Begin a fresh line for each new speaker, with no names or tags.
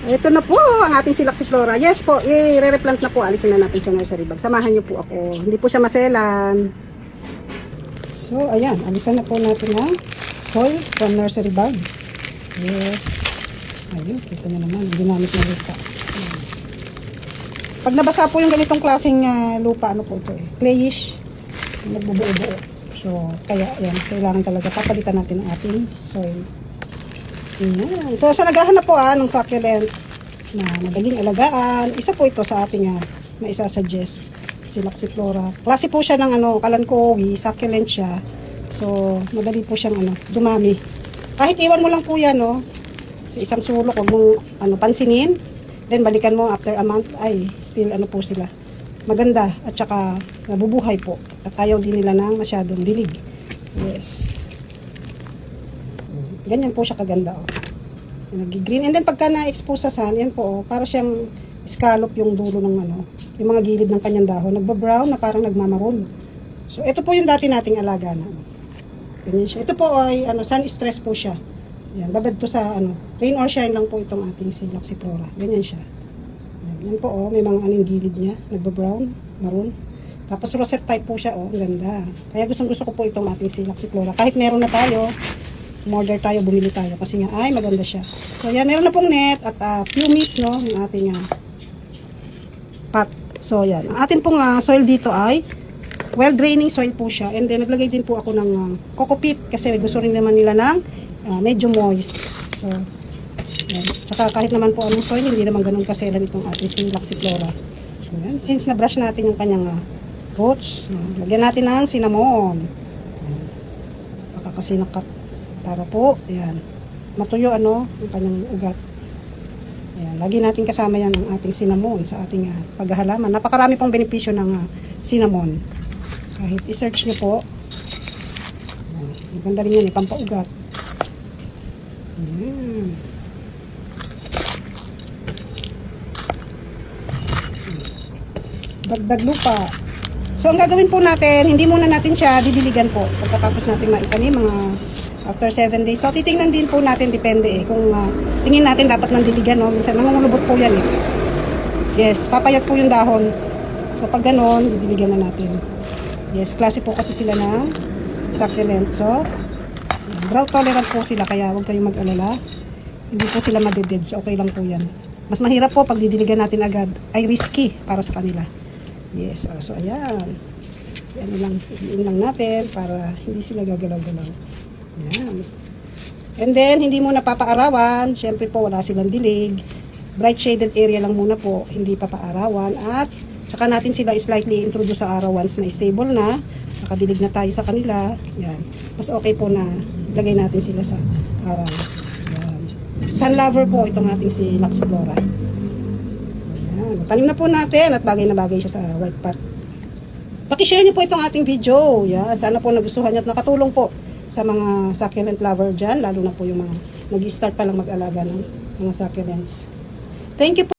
Ito na po ang ating Silaxiflora. Yes po, i-replant na po. Alisin na natin sa nursery bag. Samahan niyo po ako. Hindi po siya maselan. So, ayan. Alisan na po natin ang soil from nursery bag. Yes. Ayun, kita nyo naman. Ginamit na lupa. Pag nabasa po yung ganitong klaseng lupa, ano po ito eh? Clayish. Nagbubuo-buo. So, kaya yan. Kailangan talaga papalitan natin ang ating soil. Ayan. So, sa naghahanap po ng succulent na madaling alagaan, isa po ito sa ating maisasuggest. Silaxiflora. Klase po siya ng kalankowi, succulent siya. So, madali po siyang dumami. Kahit iwan mo lang po yan, sa isang sulok, huwag mong pansinin. Then, balikan mo after a month, ay, still po sila. Maganda at saka nabubuhay po. At ayaw din nila ng masyadong dilig. Yes. Ganyan po siya kaganda, Nag-green. And then pagka na-expose sa sun, yan po, para siyang scallop yung dulo ng yung mga gilid ng kanyang dahon. Nagba-brown na parang nagmamaroon. So, ito po yung dati nating alaga na. Ganyan siya. Ito po ay sun stress po siya. Yan, babad to sa rain or shine lang po itong ating Silaxiflora. Ganyan siya. Yan po, may mga gilid niya. Nagba-brown, maroon. Tapos rosette type po siya, ang ganda. Kaya gusto ko po itong ating Silaxiflora. Kahit meron na tayo, order tayo, bumili tayo kasi nga ay maganda siya. So yan, meron na pong net at pumice yung ating pot. So yan, ang ating pong soil dito ay well draining soil po siya, and then naglagay din po ako ng coco peat kasi gusto rin naman nila ng medyo moist. So yan. Saka kahit naman po anong soil, hindi naman ganun kaselan itong ating Silaxiflora. Yan. Since na brush natin yung kanyang roots, lagyan natin ng cinnamon. Baka kasi nakat para po, ayan, matuyo yung kanyang ugat. Ayan, lagi natin kasama yan ang ating cinnamon sa ating paghahalaman. Napakarami pong benepisyo ng cinnamon. Kahit i-search nyo po, ayan, maganda rin yan, pampaugat. Ayan. Dagdag lupa. So, ang gagawin po natin, hindi muna natin siya didiligan po. Pagkatapos natin maitanim, mga after 7 days. So, titingnan din po natin, depende kung tingin natin dapat ng diligan, minsan nangungulubot po yan Yes, papayat po yung dahon. So, pag ganon, didiligan na natin. Yes, klase po kasi sila ng succulent. So, drought tolerant po sila, kaya huwag kayong mag-alala. Hindi po sila madededs, okay lang po yan. Mas mahirap po pag didiligan natin agad, ay risky para sa kanila. Yes, so ayan. Yan lang natin para hindi sila gagalaw-galaw. Ayan. And then, hindi mo napapaarawan. Siyempre po, wala silang dilig. Bright shaded area lang muna po. Hindi papaarawan. At, saka natin sila slightly introduce sa araw once na stable na. Nakadilig na tayo sa kanila. Ayan. Mas okay po na lagay natin sila sa araw. Ayan. Sun lover po itong ating Silaxiflora. Ayan. Tanim na po natin at bagay na bagay siya sa white pot. Pakishare niyo po itong ating video. Ayan. Sana po nagustuhan niyo at nakatulong po sa mga succulent lover dyan, lalo na po yung mga nag-start pa lang mag-alaga ng mga succulents. Thank you po.